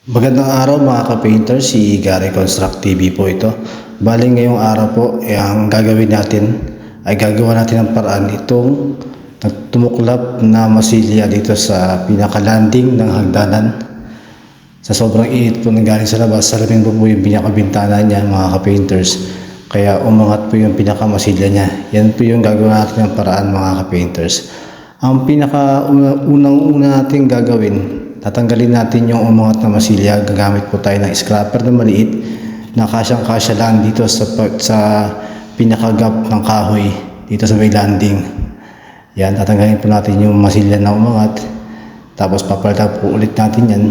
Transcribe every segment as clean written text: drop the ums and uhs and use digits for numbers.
Magandang araw mga ka-painter, si Gary Construct TV po ito. Bali ngayong araw po, ang gagawin natin ay gagawa natin ng paraan itong tumuklap na masilya dito sa pinaka-landing ng hagdanan. Sa sobrang init po nanggaling sa labas, salamin po yung pinaka-bintana niya mga ka-painters. Kaya umangat po yung pinaka-masilya niya. Yan po yung gagawa natin ng paraan mga ka-painters. Ang pinaka-unang-una natin gagawin, tatanggalin natin yung umangat na masilya. Gagamit po tayo ng scraper na maliit na kasyang-kasya lang dito sa pinaka-gap ng kahoy dito sa may landing. Yan, tatanggalin po natin yung masilya na umangat. Tapos papalitan po ulit natin yan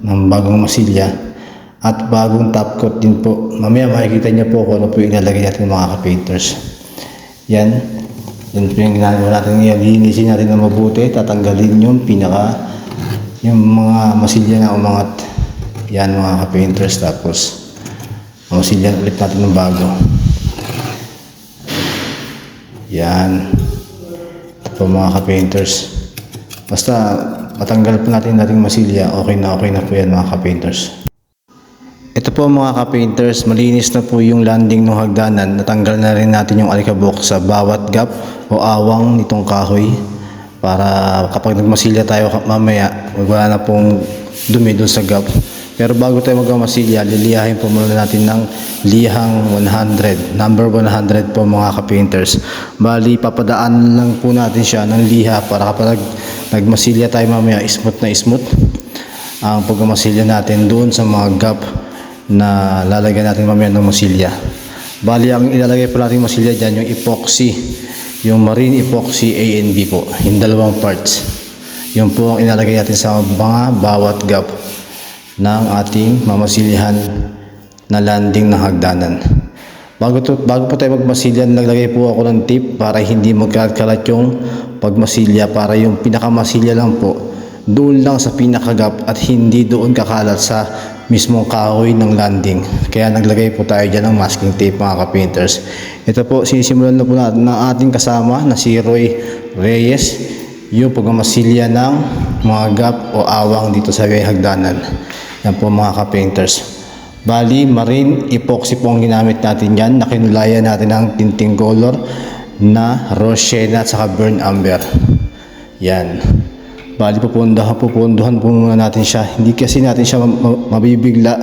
ng bagong masilya at bagong top coat din po. Mamaya makikita niyo po kung ano po yung ilalagay natin mga ka-painters. Yan po yung ginagawa natin ngayon. Linisin natin na mabuti. Tatanggalin yung mga masilya na umangat. Yan mga ka-painters. Tapos masilyan ulit natin ng bago. Yan po mga ka-painters. Basta matanggal po natin masilya, okay na po yan mga ka-painters. Ito po mga ka-painters, malinis na po yung landing ng hagdanan. Natanggal na rin natin yung alikabok sa bawat gap o awang nitong kahoy para kapag nagmasilya tayo mamaya wala na pong dumi dun sa gap. Pero bago tayo magmasilya, liliyahin po muna natin ng lihang 100, number 100 po mga ka-painters. Bali papadaan lang po natin siya ng liha para kapag nagmasilya tayo mamaya smooth na smooth ang pagmasilya natin doon sa mga gap na lalagyan natin mamaya ng masilya. Bali ang ilalagay po natin masilya dyan yung epoxy, yung marine epoxy A and B po, yung dalawang parts. Yun po ang ilalagay natin sa mga bawat gap ng ating mamasilyahan na landing ng hagdanan. Bago po tayo magmasilya, naglagay po ako ng tape para hindi magkalat yung pagmasilya, para yung pinakamasilya lang po doon lang sa pinakagap at hindi doon kakalat sa mismong kahoy ng landing. Kaya naglagay po tayo dyan ng masking tape mga ka-painters. Ito po, sinisimulan na po natin ng ating kasama na si Roy Reyes yung pagmamasilya ng mga gap o awang dito sa hagdanan. Yan po mga ka-painters. Bali, marine epoxy po ang ginamit natin yan. Nakinulayan natin ng tinting color na rose sienna at saka burnt amber. Yan. Bali, pupunduhan po muna natin siya. Hindi kasi natin siya mabibigla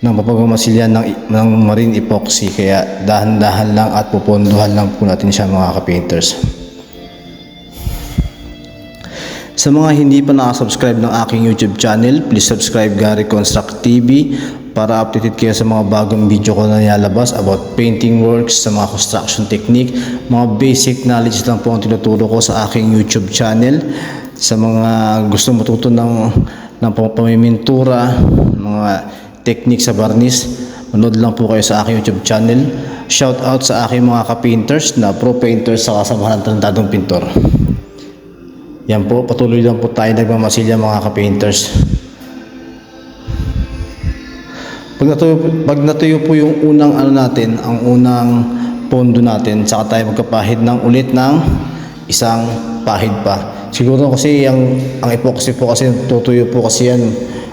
ng papagmamasilya ng marine epoxy. Kaya dahan-dahan lang at pupunduhan lang po natin siya mga ka-painters. Sa mga hindi pa nakasubscribe ng aking YouTube channel, please subscribe Gary Construct TV para updated kayo sa mga bagong video ko na nilalabas about painting works, sa mga construction technique, mga basic knowledge lang po ang tinuturo ko sa aking YouTube channel. Sa mga gusto matuto ng pamimintura, mga technique sa varnish, manood lang po kayo sa aking YouTube channel. Shout out sa aking mga ka-painters na pro painters sa kasamahan ng talentadong pintor. Yan po, patuloy lang po tayo nagmamasilya mga ka-painters. Pag natuyo po yung unang ang unang pondo natin, saka tayo magkapahid ulit ng isang pahid pa. Siguro kasi ang epoxy po kasi tutuyo po kasi yan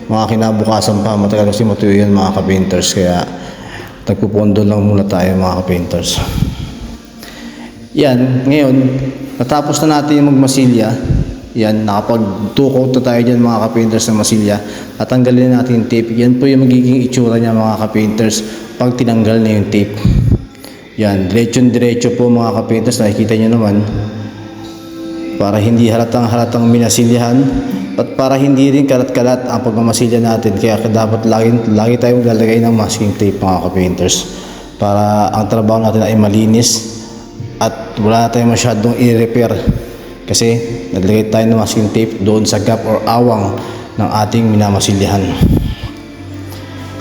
mga kinabukasan pa, matagal kasi matuyo yan mga ka-painters, kaya nagpupondo lang muna tayo mga ka-painters. Yan, ngayon natapos na natin yung magmasilya. Yan, nakapag-2-coat na tayo dyan mga ka-painters ng masilya. At tanggalin natin yung tape. Yan po yung magiging itsura niya mga ka-painters pag tinanggal na yung tape. Yan, diretso po mga ka-painters, nakikita nyo naman. Para hindi halatang minasilyahan at para hindi rin kalat-kalat ang pagmamasilya natin. Kaya dapat lagi tayong maglalagay ng masking tape mga ka-painters para ang trabaho natin ay malinis at wala na tayong masyadong i-repair. Kasi naglagay tayo ng masking tape doon sa gap or awang ng ating minamasilyahan.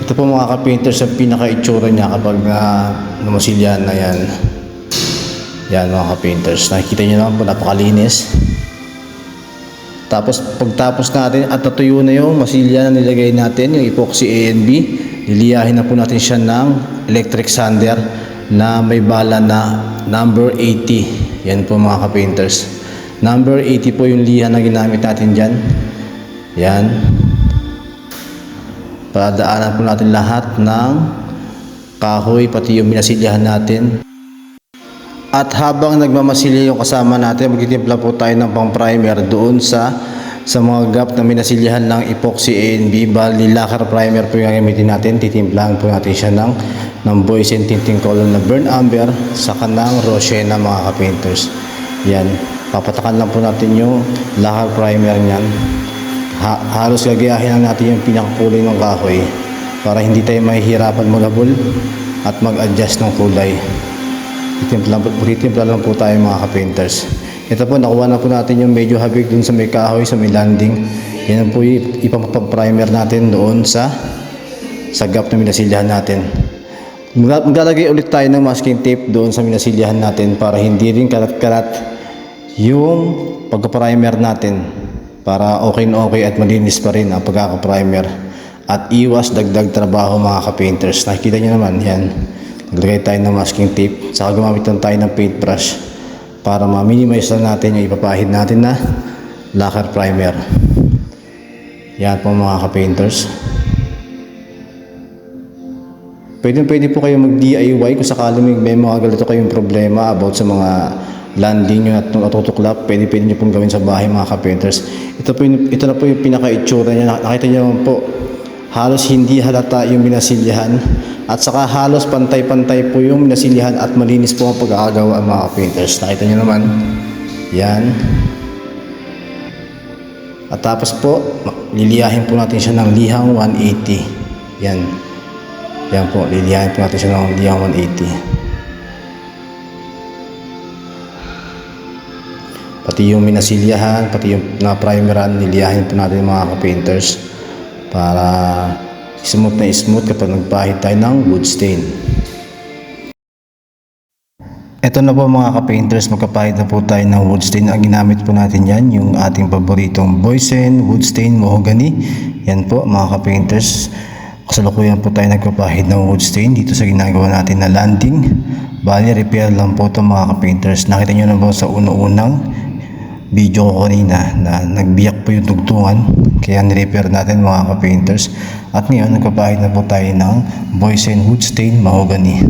Ito po mga ka-painters ang pinaka-itsura niya kapag namasilyahan na yan. Yan mga ka-painters. Nakikita nyo naman po, napakalinis. Tapos pagtapos natin at natuyo na yung masilya na nilagay natin, yung epoxy A and B, liliyahin na po natin siya ng electric sander na may bala na number 80. Yan po mga ka-painters. Number 80 po yung liha na ginamit natin dyan. Yan. Padaanan po natin lahat ng kahoy, pati yung minasilyahan natin. At habang nagmamasilya yung kasama natin, magtitimpla po tayo ng pang primer doon sa mga gap na minasilyahan ng epoxy A&B. Bali lacquer primer po yung gagamitin natin. Titimplahan po natin siya ng Boysen tinting color na burn amber saka ng Roshena mga ka-painters. Yan, papatakan lang po natin yung lacquer primer niyan. Halos gagayahin lang natin yung pinakakulay ng kahoy para hindi tayo mahihirapan maghabol at mag-adjust ng kulay. Titimpla lang po tayo mga ka-painters. Ito po, nakuha na po natin yung medyo habig dun sa may kahoy, sa may landing. Yan po yung ipapag-primer natin doon sa gap na minasilyahan natin. Maglalagay ulit tayo ng masking tape doon sa minasilyahan natin para hindi rin kalat-kalat yung pagka-primer natin, para okay na okay at malinis pa rin ang pagkaka-primer at iwas dagdag trabaho mga ka-painters. Nakikita nyo naman yan, naglagay tayo ng masking tape, saka gumamit lang tayo ng paintbrush para ma-minimize lang natin yung ipapahid natin na lacquer primer. Yan po mga ka-painters. Pwede po kayo mag-DIY kung sakali may mga ganito kayong problema about sa mga landing nyo at natutuklap. Pwede nyo pong gawin sa bahay mga ka-painters. Ito na po yung pinaka-itsura niya. Nakita nyo naman po, halos hindi halata yung minasilyahan at saka halos pantay-pantay po yung minasilyahan at malinis po ang pagkakagawa mga ka-painters. Nakita nyo naman. Yan. At tapos po, liliyahin po natin siya ng lihang 180. Yan. Yan po, liliyahin po natin siya ng lihang 180. Pati yung minasilyahan, pati yung na-primeran, niliyahin po natin mga ka-painters para smooth na smooth kapag nagpahid tayo ng wood stain. Ito na po mga ka-painters, magkapahid na po tayo ng wood stain. Ang ginamit po natin yan, yung ating paboritong Boysen Wood Stain Mahogany. Yan po mga ka-painters. Kasalukuyan po tayo nagpapahid ng wood stain dito sa ginagawa natin na landing. Bali, repair lang po ito mga ka-painters. Nakita nyo na po sa unang video ko kanina na nagbiyak po yung tugtungan, kaya nirepair natin mga ka-painters. At ngayon nagpapahid na po tayo ng Boysen Wood Stain Mahogany.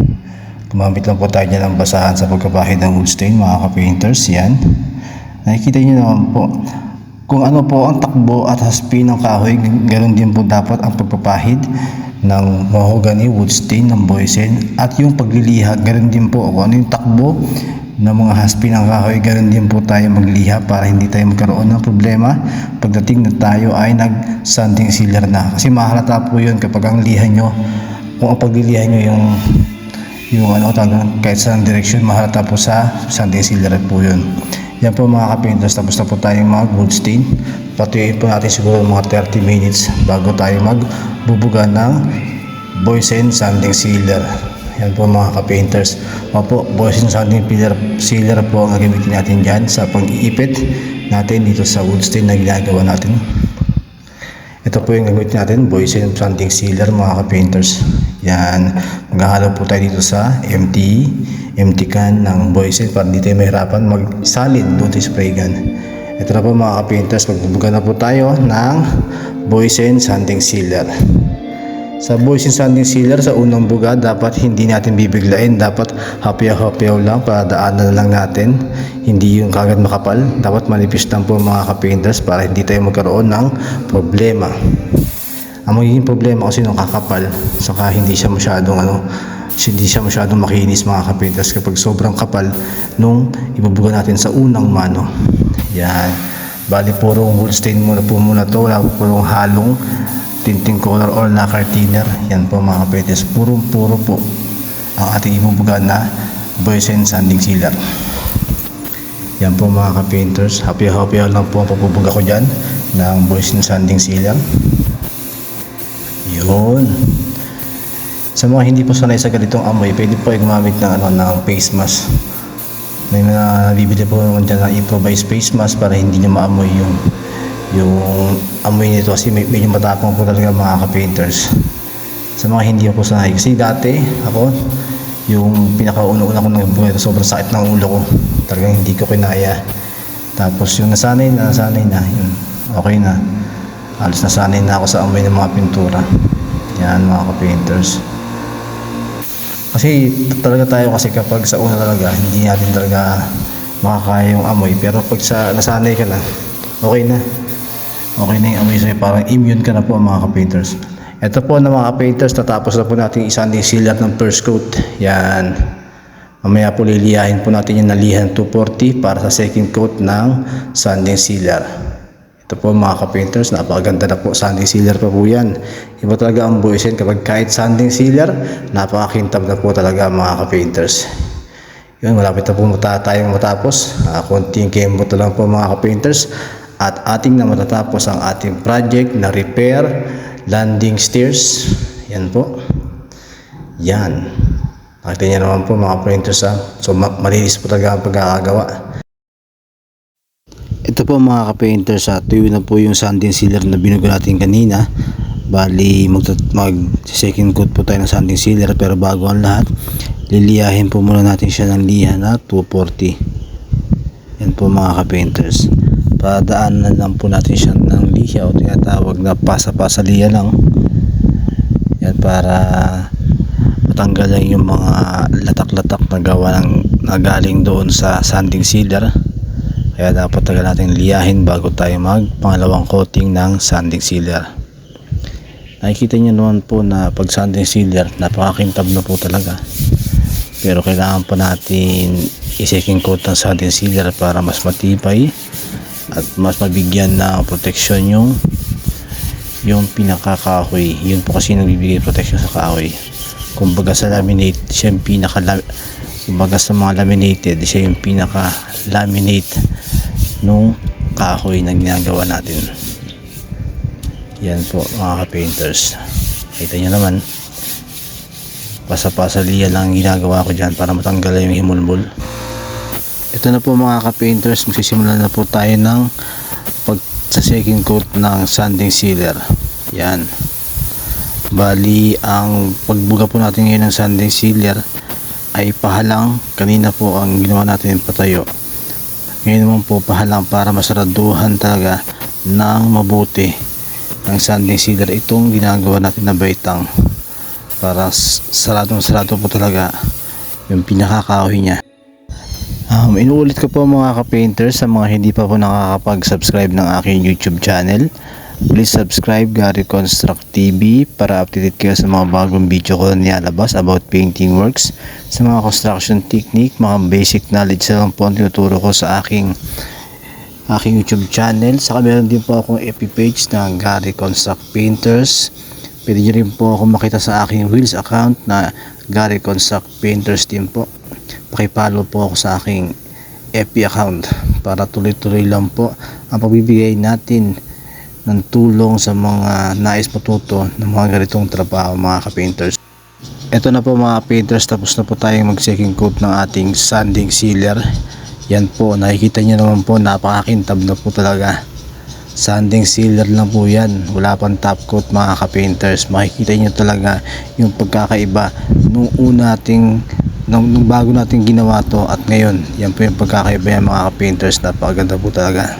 Gumamit lang po tayo dyan ng basahan sa pagkapahid ng wood stain mga ka-painters. Yan, nakikita nyo naman po kung ano po ang takbo at haspi ng kahoy. Ganoon din po dapat ang pagpapahid ng mahogany wood stain ng Boysen, at yung pagliliha ganoon din po. Kung ano yung takbo ng mga haspi ng kahoy, ganoon din po tayo magliha para hindi tayo magkaroon ng problema pagdating na tayo ay nag-sanding sealer na. Kasi mahalata po yun kapag ang liha nyo, kung ang pagliliha nyo yung kahit saan direksyon, mahalata po sa sanding sealer po yun. Yan po mga ka-painters, tapos na po tayong mag wood stain. Patuloy po natin siguro mga 30 minutes bago tayo magbubuga ng Boysen sanding sealer. Yan po mga ka-painters. Opo, Boysen sanding sealer po ang gagamitin natin dyan sa pag-iipit natin dito sa wood stain na ginagawa natin. Ito po yung gagamitin natin, Boysen sanding sealer mga ka-painters. Yan, maghahalo po tayo dito sa empty can ng Boysen para hindi tayo mahirapan magsalin doon sa spray gun. Ito na po mga ka-painters, magbubuga na po tayo ng Boysen sanding sealer. Sa Boysen sanding sealer, sa unang buga, dapat hindi natin bibiglain. Dapat hapyaw-hapyaw lang para daanan lang natin. Hindi yung kagad makapal. Dapat manipis lang po mga ka-painters para hindi tayo magkaroon ng problema. Ang magiging problema kasi nung kakapal, saka hindi siya masyadong makinis mga ka-painters kapag sobrang kapal nung ibubuga natin sa unang mano. Yan. Bali, purong wood stain muna to. Wala po purong halong tinting color or lacquer thinner. Yan po mga ka-painters. Puro po ang ating ibubuga na Boysen sanding sealer. Yan po mga ka-painters. Happy lang po ang pagbubuga ko dyan ng Boysen sanding sealer. Yun. Sa mga hindi po sanay sa ganitong amoy, pwede po ay gumamit ng face mask. May mga nabibili po naman dyan na improvised face mask para hindi nyo maamoy yung amoy nito, kasi medyo matapang po talaga mga ka-painters. Sa mga hindi po sanay, kasi dati ako, yung pinakauna-una ko nang buhay, sobrang sakit ng ulo ko, talagang hindi ko kinaya. Tapos yung nasanay na, yun, okay na. Halos nasanay na ako sa amoy ng mga pintura. Yan mga ka-painters. Kasi talaga tayo kasi kapag sa una talaga, hindi natin talaga makakaya yung amoy. Pero pag nasanay ka na, okay na. Okay na yung amoy sa'yo. Parang immune ka na po mga ka-painters. Ito po na mga ka-painters, tatapos na po natin isanding sealer ng first coat. Yan. Mamaya po liliyahin po natin yung nalihan 240 para sa second coat ng sanding sealer. Ito po mga ka-painters, napakaganda na po, sanding sealer pa po yan. Iba talaga ang buwisin kapag kahit sanding sealer, napakakintab na po talaga mga ka-painters. Yun, malapit na po tayong matapos. Konting kemot lang po mga ka-painters. At ating na matatapos ang ating project na repair landing stairs. Yan po. Yan. Nakita niyo naman po mga painters ha. So malinis po talaga ang pagkakagawa. Ito po mga ka-painters ha. Tuyo na po yung sanding sealer na binugo natin kanina. Bali mag second coat po tayo ng sanding sealer. Pero bago ang lahat, liliyahin po muna natin siya ng liha na 240. Yan po mga ka-painters. Padaanan lang po natin siya ng liha o tinatawag na pasa-pasaliya lang. Yan para matanggal lang yung mga latak-latak na gawa na galing doon sa sanding sealer. Kaya dapat tagal natin liyahin bago tayo mag pangalawang coating ng sanding sealer. Nakikita nyo naman po na pag sanding sealer, napakakintab na po talaga. Pero kailangan pa natin i-second coat ng sanding sealer para mas matibay at mas mabigyan ng protection yung pinakakahoy. Yun po kasi nagbibigay protection sa kahoy. Kumbaga sa laminate, siya yung kumbaga sa mga laminated, siya yung pinaka laminate nung kahoy na ginagawa natin. Yan po mga ka-painters. Kita nyo naman, pasa-pasaliya lang ginagawa ko dyan para matanggal yung himulmul. Ito na po mga ka-painters, magsisimula na po tayo ng sa second coat ng sanding sealer. Yan. Bali, ang pagbuga po natin ngayon ng sanding sealer ay pahalang. Kanina po ang ginawa natin patayo. Ngayon naman po pahalang para masaraduhan talaga ng mabuti ng sanding sealer itong ginagawa natin na baitang, para sarado po talaga yung pinakakahoy niya. Inuulit ko po mga ka-painters, sa mga hindi pa po nakakapag-subscribe ng aking YouTube channel, please subscribe Gary Construct TV para updated kayo sa mga bagong video ko na nilalabas about painting works, sa mga construction technique, mga basic knowledge na lang po ang tinuturo ko sa aking YouTube channel. Saka meron din po akong FB page na Gary Construct Painters. Pwede nyo rin po ako makita sa aking Reels account na Gary Construct Painters din po. Pakipollow po ako sa aking FB account para tuloy-tuloy lang po ang pagbibigay natin ng tulong sa mga nais matuto ng mga ganitong trabaho mga ka-painters. Ito na po mga painters, tapos na po tayong mag second coat ng ating sanding sealer. Yan po, nakikita nyo naman po, napakakintab na po talaga. Sanding sealer lang po yan, wala pang top coat mga ka-painters. Makikita nyo talaga yung pagkakaiba nung bago natin ginawa to at ngayon. Yan po yung pagkakaiba yan mga ka-painters, napakaganda po talaga.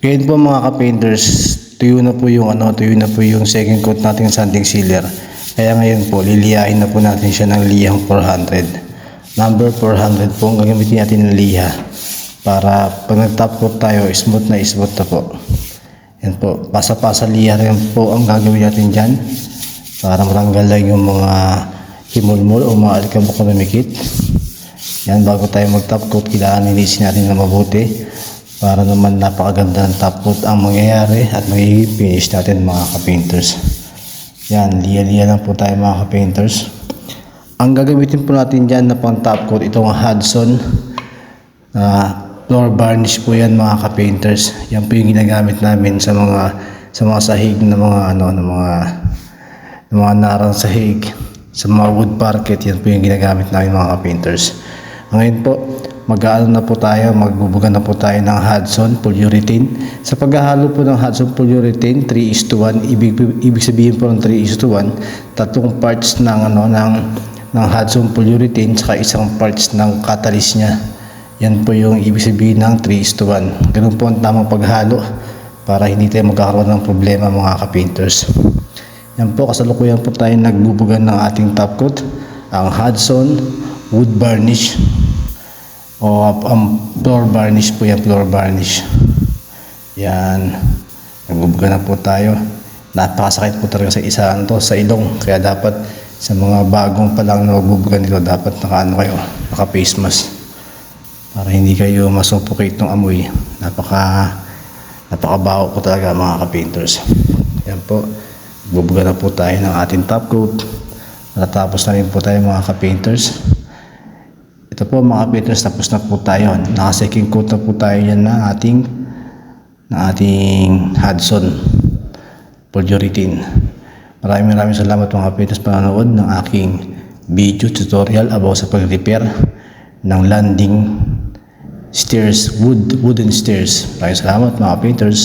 Ngayon po mga ka-painters, tuyo na po yung second coat natin sanding sealer. Kaya ngayon po liliyahin na po natin siya ng lihang 400. Number 400 po ang gagamitin natin ng liha para pag nag-top coat tayo, smooth na po. Yan po, pasa-pasa liha rin po ang gagawin natin dyan para matanggal lang yung mga himulmul o mga alikabok na lumikit. Yan, bago tayo mag-top coat, kailangan nilisin natin na mabuti para naman napakaganda ng top coat ang mangyayari at magiging finish natin mga ka-painters. Yan, liha-liha lang po tayo mga ka-painters. Ang gagamitin po natin dyan na pang top coat, itong Hudson floor varnish po yan mga ka-painters. Yan po yung ginagamit namin sa mga sahig na mga narang sahig, sa mga wood parquet. Yan po yung ginagamit namin mga ka-painters. Ngayon po magbubuga na po tayo ng Hudson polyurethane. Sa paghahalo po ng Hudson polyurethane, 3:1, ibig sabihin po ng 3:1, tatlong parts ng Hudson polyurethane saka isang parts ng catalyst niya. Yan po yung ibig sabihin ng 3:1. Ganun po ang tamang paghalo para hindi tayo magkakaroon ng problema mga ka-painters. Yan po, kasalukuyan po tayo nagbubugan ng ating top coat, ang Hudson Wood Varnish o ang floor varnish po yan, floor varnish. Yan, nagbubugan na po tayo. Napakasakit po talaga sa isa sa ilong, kaya dapat sa mga bagong pa lang na magbubugan nito, dapat naka face mask para hindi kayo masuffocate ng amoy. Napakabaho po talaga mga ka-painters. Yan po, bubuga na po tayo ng ating top coat. Natapos na rin po tayo mga ka-painters. Ito po mga ka-painters, tapos na po tayo. Naka-second coat na po tayo yan na ating Hudson polyurethane. Maraming salamat mga ka-painters panonood ng aking video tutorial about sa pag-repair ng landing stairs, wooden stairs. Maraming salamat mga painters.